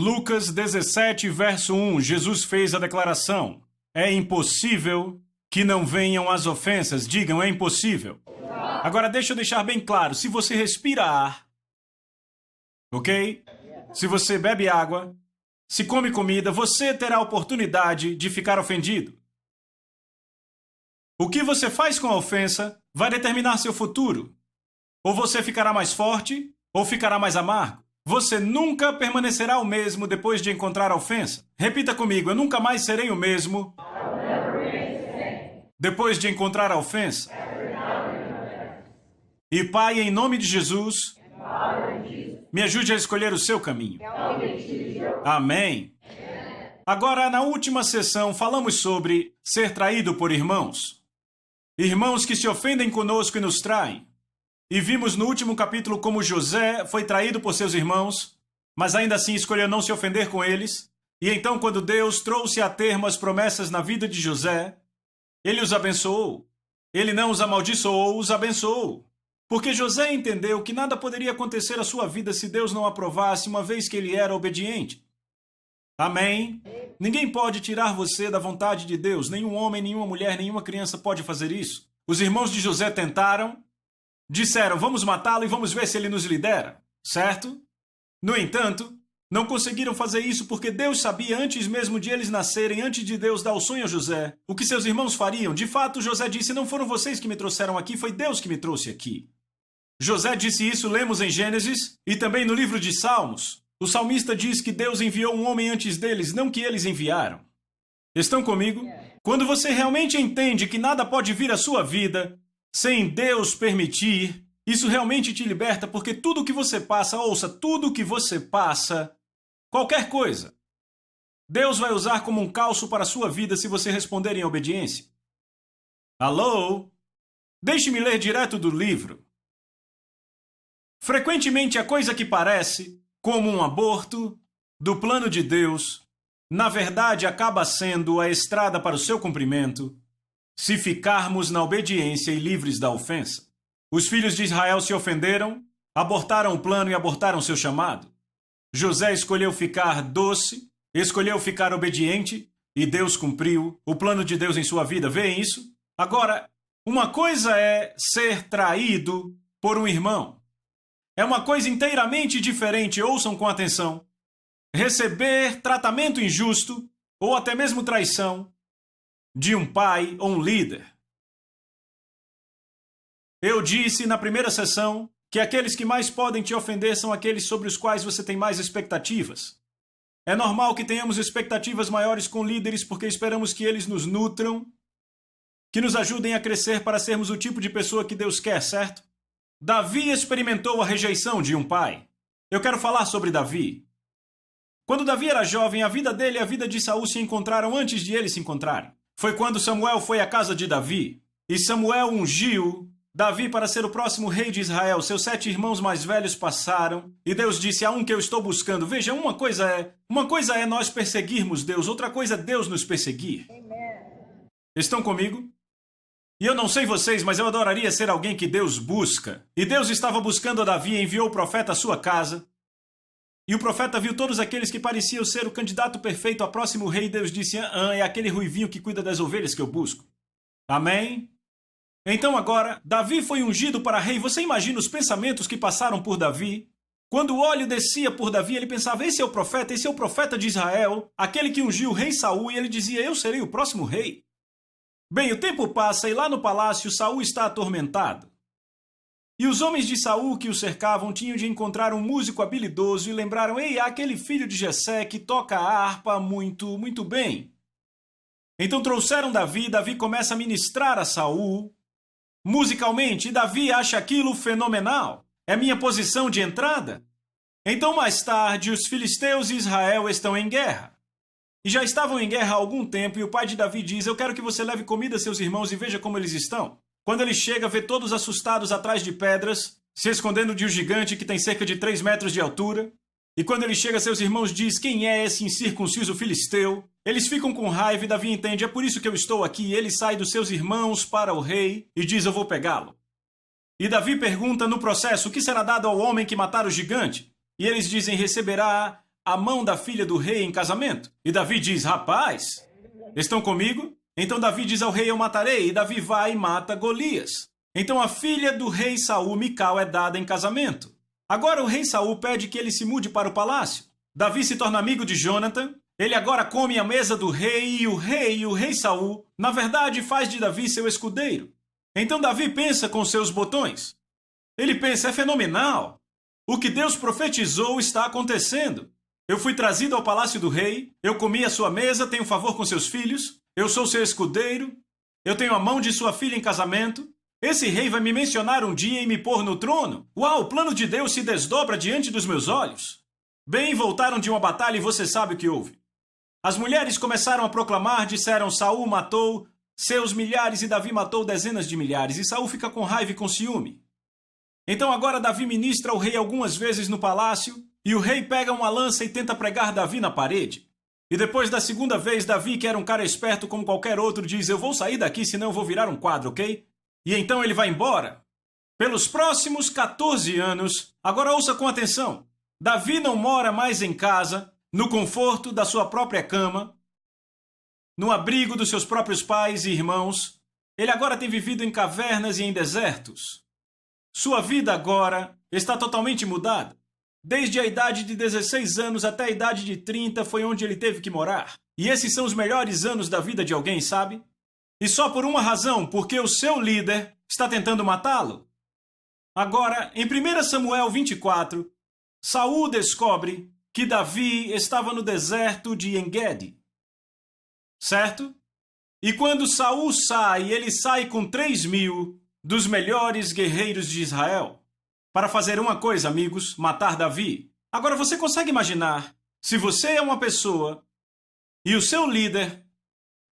Lucas 17, verso 1, Jesus fez a declaração: é impossível que não venham as ofensas. Digam, é impossível. Agora deixa eu deixar bem claro, se você respira ar, ok? Se você bebe água, se come comida, você terá a oportunidade de ficar ofendido. O que você faz com a ofensa vai determinar seu futuro. Ou você ficará mais forte, ou ficará mais amargo. Você nunca permanecerá o mesmo depois de encontrar a ofensa. Repita comigo, eu nunca mais serei o mesmo depois de encontrar a ofensa. E Pai, em nome de Jesus, me ajude a escolher o seu caminho. Amém. Agora, na última sessão, falamos sobre ser traído por irmãos. Irmãos que se ofendem conosco e nos traem. E vimos no último capítulo como José foi traído por seus irmãos, mas ainda assim escolheu não se ofender com eles. E então, quando Deus trouxe a termo as promessas na vida de José, ele os abençoou. Ele não os amaldiçoou, os abençoou. Porque José entendeu que nada poderia acontecer à sua vida se Deus não aprovasse, uma vez que ele era obediente. Amém? Ninguém pode tirar você da vontade de Deus. Nenhum homem, nenhuma mulher, nenhuma criança pode fazer isso. Os irmãos de José tentaram, disseram, vamos matá-lo e vamos ver se ele nos lidera, certo? No entanto, não conseguiram fazer isso porque Deus sabia, antes mesmo de eles nascerem, antes de Deus dar o sonho a José, o que seus irmãos fariam. De fato, José disse, não foram vocês que me trouxeram aqui, foi Deus que me trouxe aqui. José disse isso, lemos em Gênesis e também no livro de Salmos. O salmista diz que Deus enviou um homem antes deles, não que eles enviaram. Estão comigo? Quando você realmente entende que nada pode vir à sua vida sem Deus permitir, isso realmente te liberta, porque tudo que você passa, ouça, tudo que você passa, qualquer coisa, Deus vai usar como um calço para a sua vida se você responder em obediência. Alô? Deixe-me ler direto do livro. Frequentemente a coisa que parece como um aborto do plano de Deus, na verdade acaba sendo a estrada para o seu cumprimento, se ficarmos na obediência e livres da ofensa. Os filhos de Israel se ofenderam, abortaram o plano e abortaram seu chamado. José escolheu ficar doce, escolheu ficar obediente e Deus cumpriu o plano de Deus em sua vida. Vêem isso? Agora, uma coisa é ser traído por um irmão. É uma coisa inteiramente diferente, ouçam com atenção. Receber tratamento injusto ou até mesmo traição de um pai ou um líder. Eu disse na primeira sessão que aqueles que mais podem te ofender são aqueles sobre os quais você tem mais expectativas. É normal que tenhamos expectativas maiores com líderes porque esperamos que eles nos nutram, que nos ajudem a crescer para sermos o tipo de pessoa que Deus quer, certo? Davi experimentou a rejeição de um pai. Eu quero falar sobre Davi. Quando Davi era jovem, a vida dele e a vida de Saul se encontraram antes de eles se encontrarem. Foi quando Samuel foi à casa de Davi, e Samuel ungiu Davi para ser o próximo rei de Israel. Seus 7 irmãos mais velhos passaram, e Deus disse, há um que eu estou buscando. Veja, uma coisa é nós perseguirmos Deus, outra coisa é Deus nos perseguir. Estão comigo? E eu não sei vocês, mas eu adoraria ser alguém que Deus busca. E Deus estava buscando a Davi e enviou o profeta à sua casa. E o profeta viu todos aqueles que pareciam ser o candidato perfeito ao próximo rei. Deus disse, é aquele ruivinho que cuida das ovelhas que eu busco. Amém? Então agora, Davi foi ungido para rei. Você imagina os pensamentos que passaram por Davi? Quando o óleo descia por Davi, ele pensava, esse é o profeta de Israel, aquele que ungiu o rei Saul, e ele dizia, eu serei o próximo rei. Bem, o tempo passa e lá no palácio Saul está atormentado. E os homens de Saul que o cercavam tinham de encontrar um músico habilidoso e lembraram, ei, há aquele filho de Jessé que toca a harpa muito, muito bem. Então trouxeram Davi, Davi começa a ministrar a Saul musicalmente, e Davi acha aquilo fenomenal. É minha posição de entrada. Então mais tarde os filisteus e Israel estão em guerra. E já estavam em guerra há algum tempo, e o pai de Davi diz, eu quero que você leve comida a seus irmãos e veja como eles estão. Quando ele chega, vê todos assustados atrás de pedras, se escondendo de um gigante que tem cerca de 3 metros de altura. E quando ele chega, seus irmãos diz, quem é esse incircunciso filisteu? Eles ficam com raiva e Davi entende, é por isso que eu estou aqui. E ele sai dos seus irmãos para o rei e diz, eu vou pegá-lo. E Davi pergunta no processo, o que será dado ao homem que matar o gigante? E eles dizem, receberá a mão da filha do rei em casamento. E Davi diz, rapaz, estão comigo? Então Davi diz ao rei, eu matarei. E Davi vai e mata Golias. Então a filha do rei Saul, Mical, é dada em casamento. Agora o rei Saul pede que ele se mude para o palácio. Davi se torna amigo de Jonathan. Ele agora come à mesa do rei e o rei Saul, na verdade, faz de Davi seu escudeiro. Então Davi pensa com seus botões. Ele pensa, é fenomenal. O que Deus profetizou está acontecendo. Eu fui trazido ao palácio do rei, eu comi à sua mesa, tenho favor com seus filhos, eu sou seu escudeiro, eu tenho a mão de sua filha em casamento. Esse rei vai me mencionar um dia e me pôr no trono. Uau, o plano de Deus se desdobra diante dos meus olhos. Bem, voltaram de uma batalha e você sabe o que houve. As mulheres começaram a proclamar, disseram, Saul matou seus milhares e Davi matou dezenas de milhares. E Saul fica com raiva e com ciúme. Então agora Davi ministra ao rei algumas vezes no palácio, e o rei pega uma lança e tenta pregar Davi na parede. E depois da segunda vez, Davi, que era um cara esperto como qualquer outro, diz, eu vou sair daqui, senão eu vou virar um quadro, ok? E então ele vai embora. Pelos próximos 14 anos, agora ouça com atenção, Davi não mora mais em casa, no conforto da sua própria cama, no abrigo dos seus próprios pais e irmãos. Ele agora tem vivido em cavernas e em desertos. Sua vida agora está totalmente mudada. Desde a idade de 16 anos até a idade de 30 foi onde ele teve que morar. E esses são os melhores anos da vida de alguém, sabe? E só por uma razão, porque o seu líder está tentando matá-lo. Agora, em 1 Samuel 24, Saul descobre que Davi estava no deserto de En-Gedi. Certo? E quando Saul sai, ele sai com 3.000 dos melhores guerreiros de Israel para fazer uma coisa, amigos, matar Davi. Agora você consegue imaginar, se você é uma pessoa e o seu líder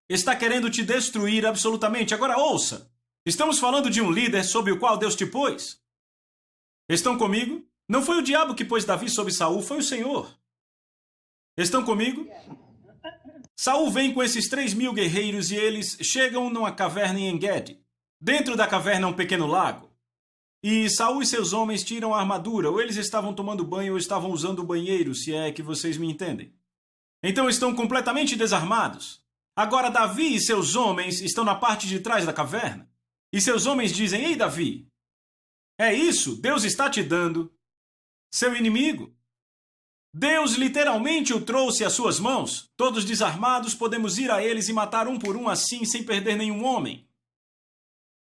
está querendo te destruir absolutamente. Agora ouça, estamos falando de um líder sob o qual Deus te pôs. Estão comigo? Não foi o diabo que pôs Davi sobre Saul, foi o Senhor. Estão comigo? Saul vem com esses 3.000 guerreiros e eles chegam numa caverna em En-Gedi. Dentro da caverna um pequeno lago. E Saul e seus homens tiram a armadura, ou eles estavam tomando banho ou estavam usando o banheiro, se é que vocês me entendem. Então estão completamente desarmados. Agora Davi e seus homens estão na parte de trás da caverna. E seus homens dizem, ei Davi, é isso, Deus está te dando seu inimigo. Deus literalmente o trouxe às suas mãos. Todos desarmados, podemos ir a eles e matar um por um assim, sem perder nenhum homem.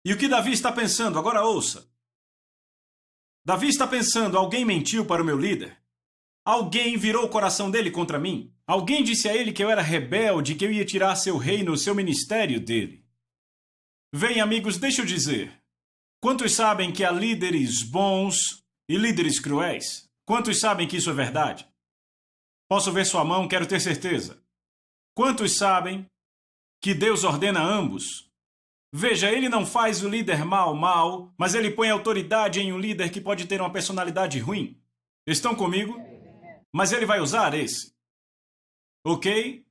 E o que Davi está pensando? Agora ouça. Davi está pensando, alguém mentiu para o meu líder. Alguém virou o coração dele contra mim. Alguém disse a ele que eu era rebelde, que eu ia tirar seu reino, seu ministério dele. Vem, amigos, deixa eu dizer. Quantos sabem que há líderes bons e líderes cruéis? Quantos sabem que isso é verdade? Posso ver sua mão, quero ter certeza. Quantos sabem que Deus ordena ambos? Veja, ele não faz o líder mal, mas ele põe autoridade em um líder que pode ter uma personalidade ruim. Estão comigo? Mas ele vai usar esse. Ok?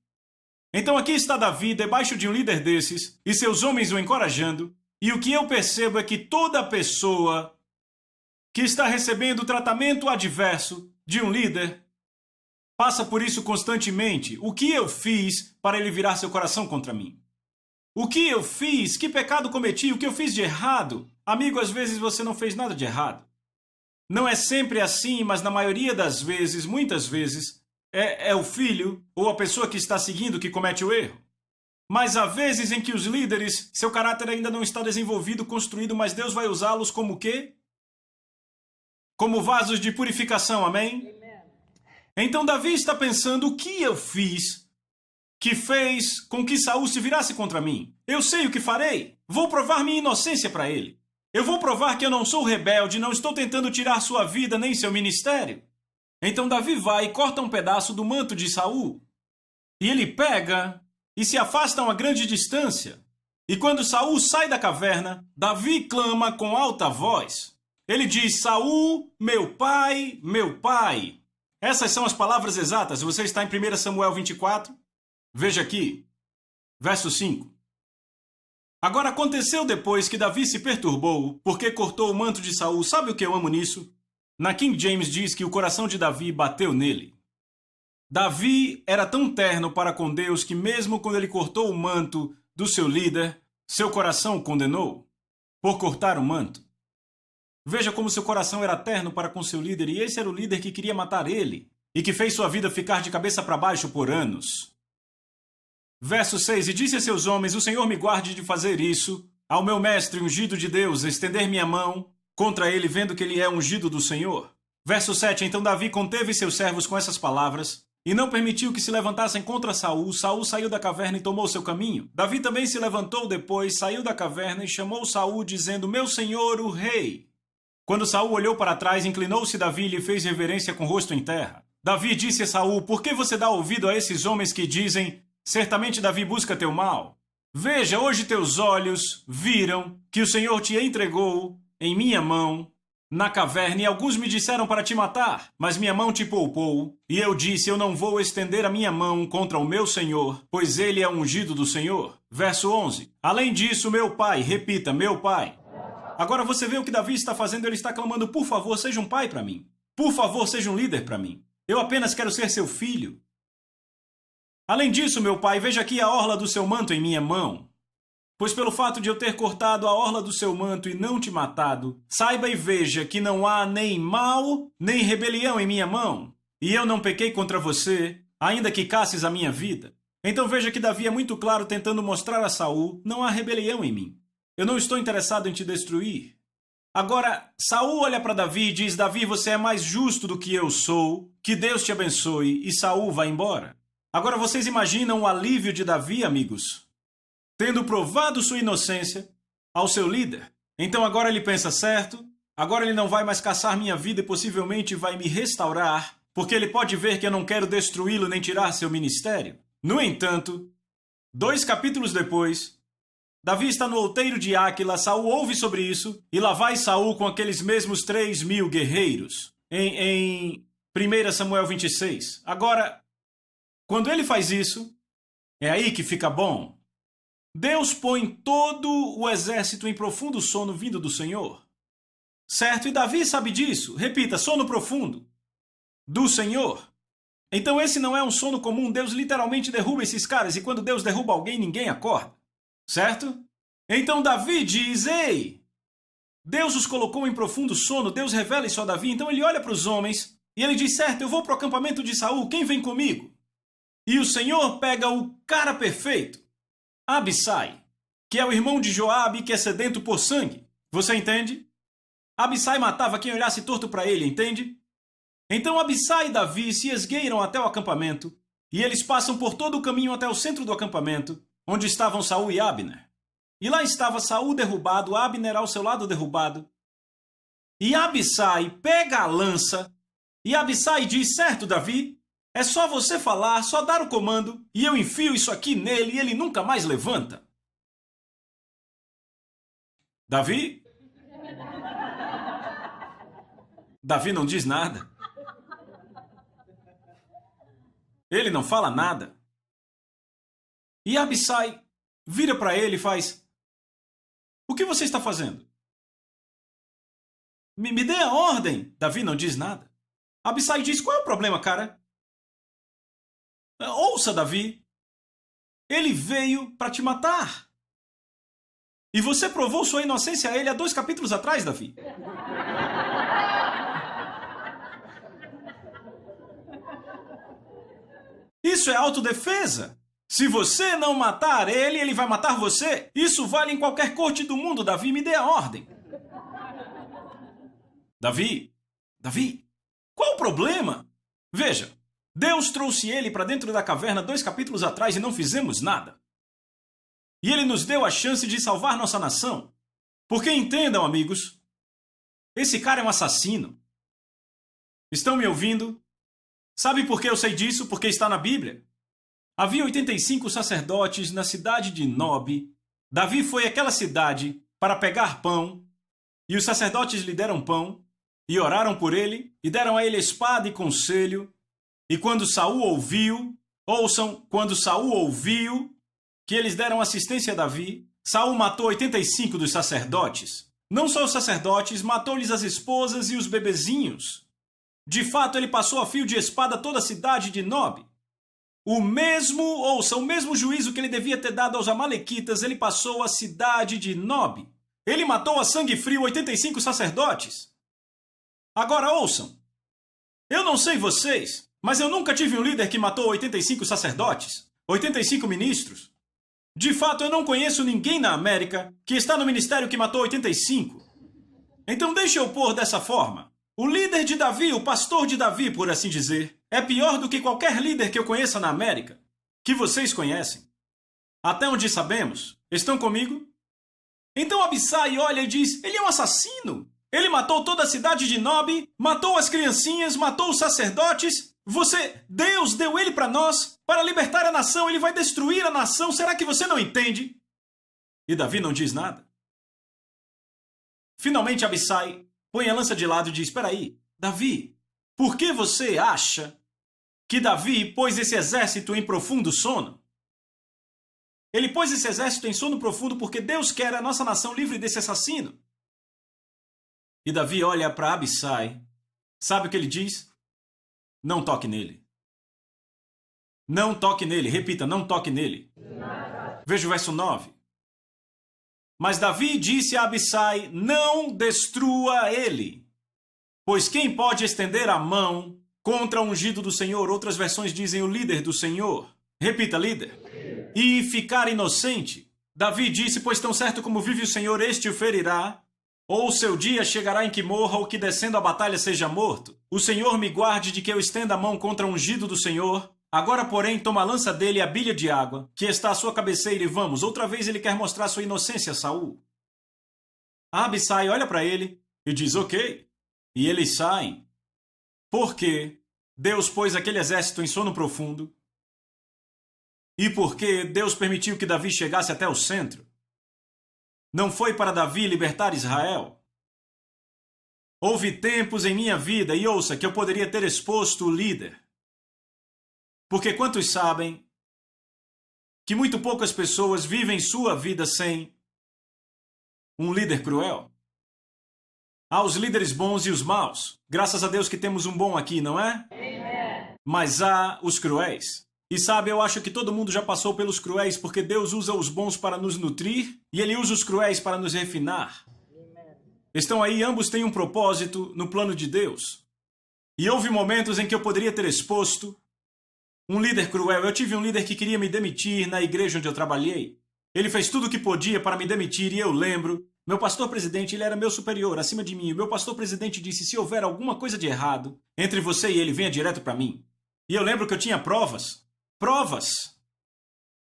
Então aqui está Davi, debaixo de um líder desses, e seus homens o encorajando, e o que eu percebo é que toda pessoa que está recebendo o tratamento adverso de um líder passa por isso constantemente. O que eu fiz para ele virar seu coração contra mim? O que eu fiz? Que pecado cometi? O que eu fiz de errado? Amigo, às vezes você não fez nada de errado. Não é sempre assim, mas na maioria das vezes, muitas vezes, é o filho ou a pessoa que está seguindo que comete o erro. Mas há vezes em que os líderes, seu caráter ainda não está desenvolvido, construído, mas Deus vai usá-los como o quê? Como vasos de purificação, amém? Então Davi está pensando, o que eu fiz que fez com que Saul se virasse contra mim? Eu sei o que farei. Vou provar minha inocência para ele. Eu vou provar que eu não sou rebelde, não estou tentando tirar sua vida nem seu ministério. Então Davi vai e corta um pedaço do manto de Saul. E ele pega e se afasta a uma grande distância. E quando Saul sai da caverna, Davi clama com alta voz. Ele diz, Saul, meu pai, meu pai. Essas são as palavras exatas. Você está em 1 Samuel 24? Veja aqui, verso 5. Agora aconteceu depois que Davi se perturbou, porque cortou o manto de Saul. Sabe o que eu amo nisso? Na King James diz que o coração de Davi bateu nele. Davi era tão terno para com Deus que mesmo quando ele cortou o manto do seu líder, seu coração o condenou por cortar o manto. Veja como seu coração era terno para com seu líder, e esse era o líder que queria matar ele e que fez sua vida ficar de cabeça para baixo por anos. Verso 6: E disse a seus homens: O Senhor me guarde de fazer isso ao meu mestre ungido de Deus, estender minha mão contra ele, vendo que ele é ungido do Senhor. Verso 7: Então Davi conteve seus servos com essas palavras e não permitiu que se levantassem contra Saul. Saul saiu da caverna e tomou seu caminho. Davi também se levantou depois, saiu da caverna e chamou Saul, dizendo: Meu senhor, o rei. Quando Saul olhou para trás, inclinou-se Davi e lhe fez reverência com o rosto em terra. Davi disse a Saul: Por que você dá ouvido a esses homens que dizem: Certamente Davi busca teu mal? Veja, hoje teus olhos viram que o Senhor te entregou em minha mão na caverna, e alguns me disseram para te matar, mas minha mão te poupou. E eu disse: Eu não vou estender a minha mão contra o meu Senhor, pois ele é ungido do Senhor. Verso 11: Além disso, meu pai, repita, meu pai. Agora você vê o que Davi está fazendo, ele está clamando: Por favor, seja um pai para mim. Por favor, seja um líder para mim. Eu apenas quero ser seu filho. Além disso, meu pai, veja aqui a orla do seu manto em minha mão. Pois pelo fato de eu ter cortado a orla do seu manto e não te matado, saiba e veja que não há nem mal, nem rebelião em minha mão. E eu não pequei contra você, ainda que casses a minha vida. Então veja que Davi é muito claro tentando mostrar a Saul: não há rebelião em mim. Eu não estou interessado em te destruir. Agora, Saul olha para Davi e diz: Davi, você é mais justo do que eu sou, que Deus te abençoe, e Saul vai embora. Agora vocês imaginam o alívio de Davi, amigos? Tendo provado sua inocência ao seu líder. Então agora ele pensa: certo, agora ele não vai mais caçar minha vida e possivelmente vai me restaurar, porque ele pode ver que eu não quero destruí-lo nem tirar seu ministério. No entanto, 2 capítulos depois, Davi está no outeiro de Áquila, Saul ouve sobre isso, e lá vai Saul com aqueles mesmos 3.000 guerreiros, em 1 Samuel 26. Agora, quando ele faz isso, é aí que fica bom. Deus põe todo o exército em profundo sono vindo do Senhor. Certo? E Davi sabe disso. Repita: sono profundo do Senhor. Então esse não é um sono comum. Deus literalmente derruba esses caras, e quando Deus derruba alguém, ninguém acorda. Certo? Então Davi diz: ei, Deus os colocou em profundo sono, Deus revela isso a Davi. Então ele olha para os homens e ele diz: certo, eu vou para o acampamento de Saul, quem vem comigo? E o Senhor pega o cara perfeito, Abissai, que é o irmão de Joabe, que é sedento por sangue. Você entende? Abissai matava quem olhasse torto para ele, entende? Então Abissai e Davi se esgueiram até o acampamento, e eles passam por todo o caminho até o centro do acampamento, onde estavam Saul e Abner. E lá estava Saul derrubado, Abner ao seu lado derrubado. E Abissai pega a lança, e Abissai diz: certo, Davi, é só você falar, só dar o comando, e eu enfio isso aqui nele e ele nunca mais levanta. Davi? Davi não diz nada. Ele não fala nada. E Abissai vira para ele e faz: o que você está fazendo? Me dê a ordem. Davi não diz nada. Abissai diz: qual é o problema, cara? Ouça, Davi. Ele veio para te matar. E você provou sua inocência a ele há 2 capítulos atrás, Davi. Isso é autodefesa. Se você não matar ele, ele vai matar você. Isso vale em qualquer corte do mundo, Davi. Me dê a ordem. Davi, qual o problema? Veja, Deus trouxe ele para dentro da caverna 2 capítulos atrás e não fizemos nada. E ele nos deu a chance de salvar nossa nação. Porque entendam, amigos, esse cara é um assassino. Estão me ouvindo? Sabe por que eu sei disso? Porque está na Bíblia. Havia 85 sacerdotes na cidade de Nob. Davi foi àquela cidade para pegar pão, e os sacerdotes lhe deram pão, e oraram por ele, e deram a ele espada e conselho. E quando Saul ouviu, ouçam, quando Saul ouviu que eles deram assistência a Davi, Saul matou 85 dos sacerdotes. Não só os sacerdotes, matou-lhes as esposas e os bebezinhos. De fato, ele passou a fio de espada toda a cidade de Nob. O mesmo juízo que ele devia ter dado aos amalequitas, ele passou à cidade de Nob. Ele matou a sangue frio 85 sacerdotes. Agora ouçam. Eu não sei vocês, mas eu nunca tive um líder que matou 85 sacerdotes, 85 ministros. De fato, eu não conheço ninguém na América que está no ministério que matou 85. Então deixa eu pôr dessa forma. O líder de Davi, o pastor de Davi, por assim dizer, é pior do que qualquer líder que eu conheça na América, que vocês conhecem. Até onde sabemos. Estão comigo? Então Abissai olha e diz, ele é um assassino. Ele matou toda a cidade de Nob, matou as criancinhas, matou os sacerdotes. Deus deu ele para nós, para libertar a nação, ele vai destruir a nação. Será que você não entende? E Davi não diz nada. Finalmente Abissai põe a lança de lado e diz, espera aí, Davi, por que você acha que Davi pôs esse exército em profundo sono? Ele pôs esse exército em sono profundo porque Deus quer a nossa nação livre desse assassino. E Davi olha para Abissai. Sabe o que ele diz? Não toque nele. Não toque nele. Repita, não toque nele. Veja o verso 9. Mas Davi disse a Abissai, não destrua ele. Pois quem pode estender a mão contra o ungido do Senhor? Outras versões dizem o líder do Senhor. Repita, líder. E ficar inocente. Davi disse, pois tão certo como vive o Senhor, este o ferirá. Ou seu dia chegará em que morra, ou que descendo a batalha seja morto. O Senhor me guarde de que eu estenda a mão contra o ungido do Senhor. Agora, porém, toma a lança dele e a bilha de água, que está à sua cabeceira, e vamos. Outra vez ele quer mostrar sua inocência a Saul. Abissai olha para ele e diz, ok. E eles saem. Porque Deus pôs aquele exército em sono profundo. E porque Deus permitiu que Davi chegasse até o centro. Não foi para Davi libertar Israel. Houve tempos em minha vida, e ouça, que eu poderia ter exposto o líder. Porque quantos sabem que muito poucas pessoas vivem sua vida sem um líder cruel? Há os líderes bons e os maus. Graças a Deus que temos um bom aqui, não é? Amen. Mas há os cruéis. E sabe, eu acho que todo mundo já passou pelos cruéis, porque Deus usa os bons para nos nutrir e Ele usa os cruéis para nos refinar. Estão aí, ambos têm um propósito no plano de Deus. E houve momentos em que eu poderia ter exposto um líder cruel. Eu tive um líder que queria me demitir na igreja onde eu trabalhei. Ele fez tudo o que podia para me demitir e eu lembro. Meu pastor-presidente, ele era meu superior, acima de mim. O meu pastor-presidente disse, se houver alguma coisa de errado entre você e ele, venha direto para mim. E eu lembro que eu tinha provas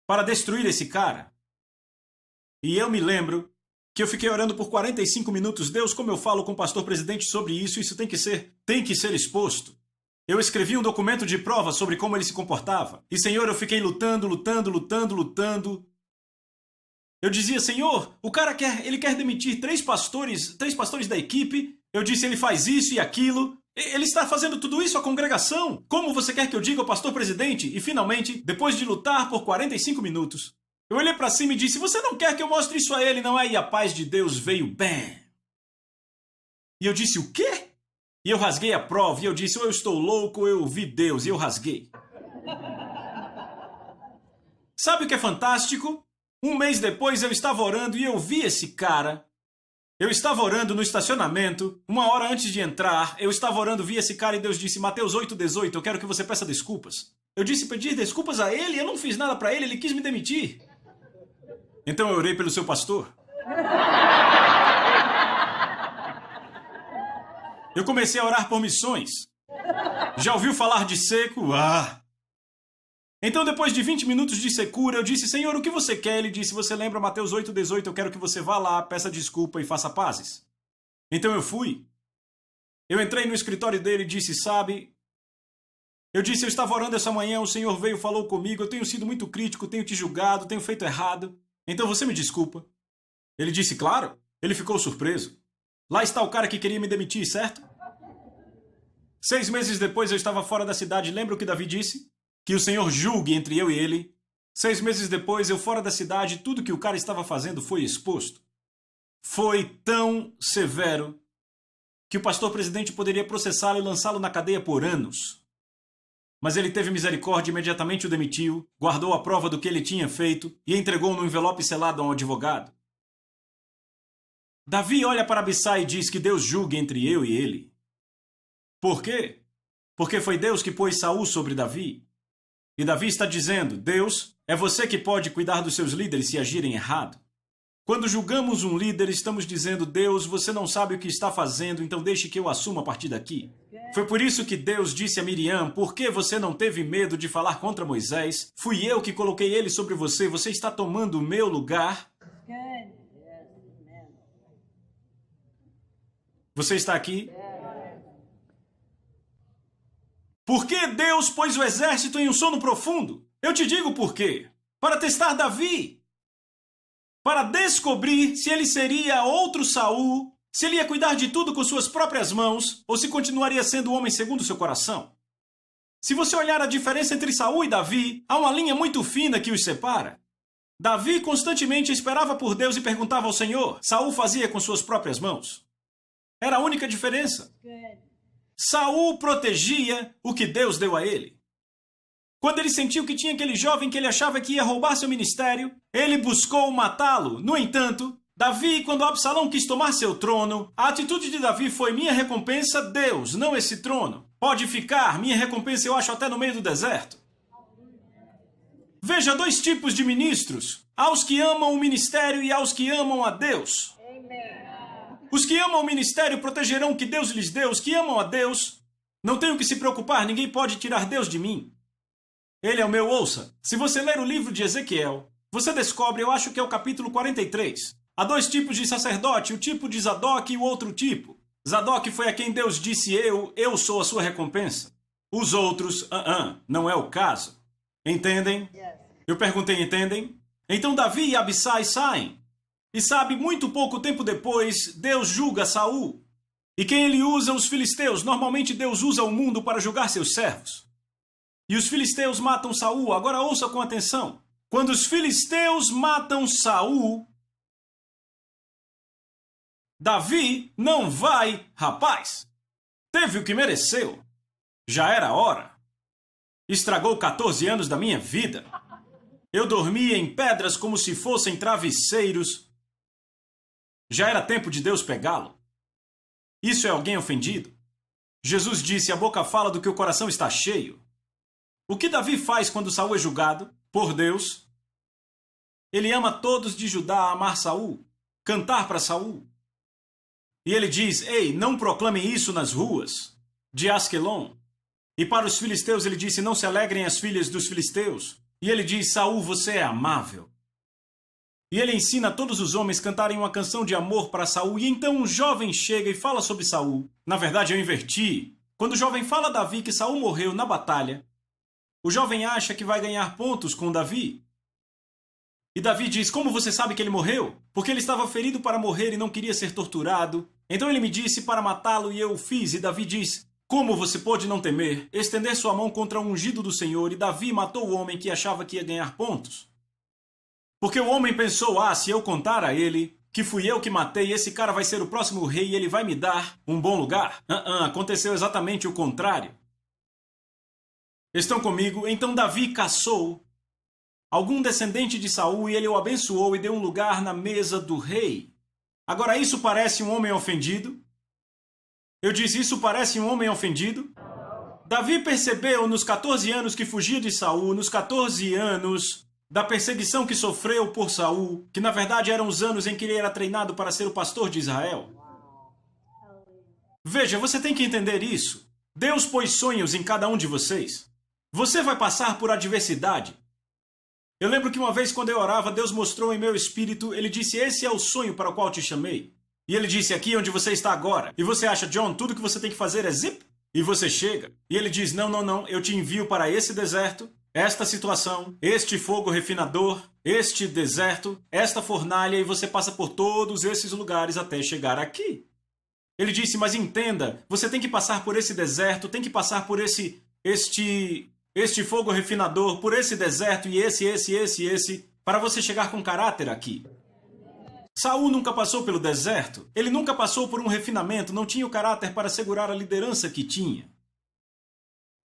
para destruir esse cara. E eu me lembro que eu fiquei orando por 45 minutos. Deus, como eu falo com o pastor-presidente sobre isso, isso tem que ser exposto. Eu escrevi um documento de prova sobre como ele se comportava. E, Senhor, eu fiquei lutando. Eu dizia, Senhor, o cara quer demitir três pastores da equipe. Eu disse, ele faz isso e aquilo. Ele está fazendo tudo isso à congregação. Como você quer que eu diga ao pastor-presidente? E, finalmente, depois de lutar por 45 minutos, eu olhei para cima e disse, você não quer que eu mostre isso a ele, não é? E a paz de Deus veio, bam! E eu disse, o quê? E eu rasguei a prova, e eu disse, ou eu estou louco, ou eu vi Deus, e eu rasguei. Sabe o que é fantástico? Um mês depois eu estava orando e eu vi esse cara. Eu estava orando no estacionamento, uma hora antes de entrar, eu estava orando, vi esse cara e Deus disse, Mateus 8,18, eu quero que você peça desculpas. Eu disse, pedir desculpas a ele? Eu não fiz nada para ele quis me demitir. Então eu orei pelo seu pastor. Eu comecei a orar por missões. Já ouviu falar de seco? Então, depois de 20 minutos de secura, eu disse, Senhor, o que você quer? Ele disse, você lembra Mateus 8,18, eu quero que você vá lá, peça desculpa e faça pazes. Então eu fui. Eu entrei no escritório dele e disse, sabe, eu disse, eu estava orando essa manhã, o Senhor veio, falou comigo, eu tenho sido muito crítico, tenho te julgado, tenho feito errado, então você me desculpa. Ele disse, claro. Ele ficou surpreso. Lá está o cara que queria me demitir, certo? 6 meses depois eu estava fora da cidade, lembra o que Davi disse? Que o Senhor julgue entre eu e ele. 6 meses depois, eu fora da cidade, tudo que o cara estava fazendo foi exposto. Foi tão severo que o pastor presidente poderia processá-lo e lançá-lo na cadeia por anos. Mas ele teve misericórdia e imediatamente o demitiu, guardou a prova do que ele tinha feito e entregou no envelope selado a um advogado. Davi olha para Abissai e diz que Deus julgue entre eu e ele. Por quê? Porque foi Deus que pôs Saul sobre Davi. E Davi está dizendo, Deus, é você que pode cuidar dos seus líderes se agirem errado. Quando julgamos um líder, estamos dizendo, Deus, você não sabe o que está fazendo, então deixe que eu assuma a partir daqui. Foi por isso que Deus disse a Miriam, por que você não teve medo de falar contra Moisés? Fui eu que coloquei ele sobre você, você está tomando o meu lugar. Você está aqui? Por que Deus pôs o exército em um sono profundo? Eu te digo por quê. Para testar Davi. Para descobrir se ele seria outro Saul, se ele ia cuidar de tudo com suas próprias mãos, ou se continuaria sendo o homem segundo seu coração. Se você olhar a diferença entre Saul e Davi, há uma linha muito fina que os separa. Davi constantemente esperava por Deus e perguntava ao Senhor. Saul fazia com suas próprias mãos. Era a única diferença. Saul protegia o que Deus deu a ele. Quando ele sentiu que tinha aquele jovem que ele achava que ia roubar seu ministério, ele buscou matá-lo. No entanto, Davi, quando Absalão quis tomar seu trono, a atitude de Davi foi minha recompensa, Deus, não esse trono. Pode ficar, minha recompensa eu acho até no meio do deserto. Veja dois tipos de ministros, aos que amam o ministério e aos que amam a Deus. Os que amam o ministério protegerão o que Deus lhes deu. Os que amam a Deus, não tenho que se preocupar, ninguém pode tirar Deus de mim. Ele é o meu, ouça. Se você ler o livro de Ezequiel, você descobre, eu acho que é o capítulo 43. Há dois tipos de sacerdote, o tipo de Zadok e o outro tipo. Zadok foi a quem Deus disse eu sou a sua recompensa. Os outros, não é o caso. Entendem? Eu perguntei, entendem? Então Davi e Abissai saem. E sabe, muito pouco tempo depois, Deus julga Saul. E quem ele usa? Os filisteus. Normalmente Deus usa o mundo para julgar seus servos. E os filisteus matam Saul. Agora ouça com atenção. Quando os filisteus matam Saul, Davi não vai, rapaz. Teve o que mereceu. Já era hora. Estragou 14 anos da minha vida. Eu dormia em pedras como se fossem travesseiros. Já era tempo de Deus pegá-lo. Isso é alguém ofendido? Jesus disse, a boca fala do que o coração está cheio. O que Davi faz quando Saul é julgado? Por Deus. Ele ama todos de Judá a amar Saul, cantar para Saul. E ele diz, ei, não proclamem isso nas ruas de Asquelon. E para os filisteus ele disse, não se alegrem as filhas dos filisteus. E ele diz, Saul, você é amável. E ele ensina a todos os homens cantarem uma canção de amor para Saul. E então um jovem chega e fala sobre Saul. Na verdade, eu inverti. Quando o jovem fala a Davi que Saul morreu na batalha, o jovem acha que vai ganhar pontos com Davi. E Davi diz, como você sabe que ele morreu? Porque ele estava ferido para morrer e não queria ser torturado. Então ele me disse para matá-lo e eu o fiz. E Davi diz, como você pôde não temer, estender sua mão contra o ungido do Senhor? E Davi matou o homem que achava que ia ganhar pontos. Porque o homem pensou, se eu contar a ele que fui eu que matei, esse cara vai ser o próximo rei e ele vai me dar um bom lugar. Aconteceu exatamente o contrário. Estão comigo? Então Davi caçou algum descendente de Saul e ele o abençoou e deu um lugar na mesa do rei. Agora isso parece um homem ofendido? Eu disse, isso parece um homem ofendido? Davi percebeu nos 14 anos que fugia de Saul, nos 14 anos da perseguição que sofreu por Saul, que na verdade eram os anos em que ele era treinado para ser o pastor de Israel. Veja, você tem que entender isso. Deus pôs sonhos em cada um de vocês. Você vai passar por adversidade. Eu lembro que uma vez quando eu orava, Deus mostrou em meu espírito, ele disse, esse é o sonho para o qual te chamei. E ele disse, aqui onde você está agora. E você acha, John, tudo que você tem que fazer é zip? E você chega. E ele diz, não, eu te envio para esse deserto, esta situação, este fogo refinador, este deserto, esta fornalha, e você passa por todos esses lugares até chegar aqui. Ele disse, mas entenda, você tem que passar por esse deserto, tem que passar por este fogo refinador, por esse deserto e esse, para você chegar com caráter aqui. Saul nunca passou pelo deserto. Ele nunca passou por um refinamento, não tinha o caráter para segurar a liderança que tinha.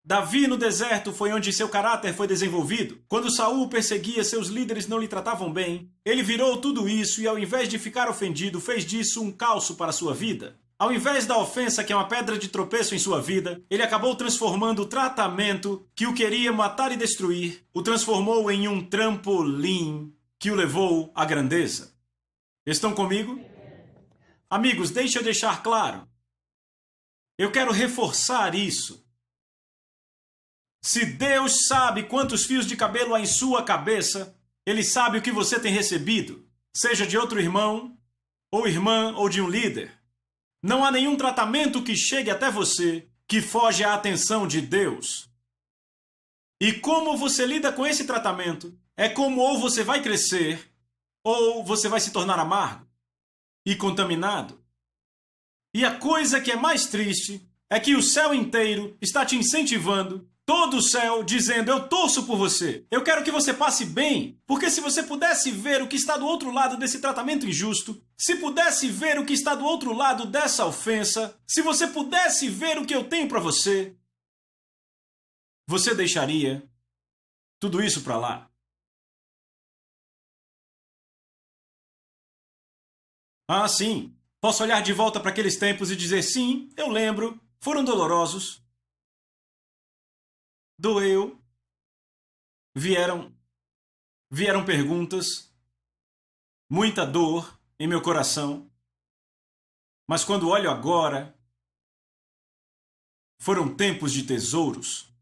Davi no deserto foi onde seu caráter foi desenvolvido. Quando Saul perseguia, seus líderes não lhe tratavam bem. Ele virou tudo isso e, ao invés de ficar ofendido, fez disso um calço para sua vida. Ao invés da ofensa, que é uma pedra de tropeço em sua vida, ele acabou transformando o tratamento que o queria matar e destruir, o transformou em um trampolim que o levou à grandeza. Estão comigo? Amigos, deixe eu deixar claro. Eu quero reforçar isso. Se Deus sabe quantos fios de cabelo há em sua cabeça, Ele sabe o que você tem recebido, seja de outro irmão, ou irmã, ou de um líder. Não há nenhum tratamento que chegue até você que foge à atenção de Deus. E como você lida com esse tratamento, é como ou você vai crescer, ou você vai se tornar amargo e contaminado. E a coisa que é mais triste é que o céu inteiro está te incentivando, todo o céu dizendo: eu torço por você, eu quero que você passe bem, porque se você pudesse ver o que está do outro lado desse tratamento injusto, se pudesse ver o que está do outro lado dessa ofensa, se você pudesse ver o que eu tenho para você, você deixaria tudo isso para lá. Ah, sim, posso olhar de volta para aqueles tempos e dizer: sim, eu lembro, foram dolorosos. Doeu. Vieram perguntas, muita dor em meu coração. Mas quando olho agora, foram tempos de tesouros.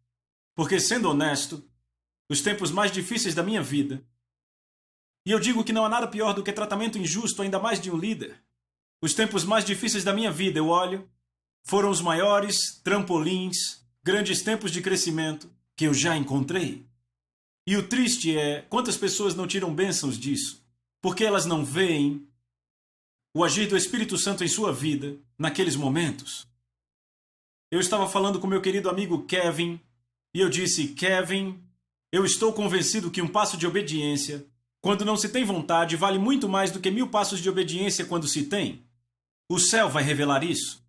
Porque, sendo honesto, os tempos mais difíceis da minha vida, e eu digo que não há nada pior do que tratamento injusto, ainda mais de um líder, os tempos mais difíceis da minha vida, eu olho, foram os maiores trampolins, grandes tempos de crescimento que eu já encontrei. E o triste é quantas pessoas não tiram bênçãos disso, porque elas não veem o agir do Espírito Santo em sua vida naqueles momentos. Eu estava falando com meu querido amigo Kevin, e eu disse: Kevin, eu estou convencido que um passo de obediência, quando não se tem vontade, vale muito mais do que 1000 passos de obediência quando se tem. O céu vai revelar isso.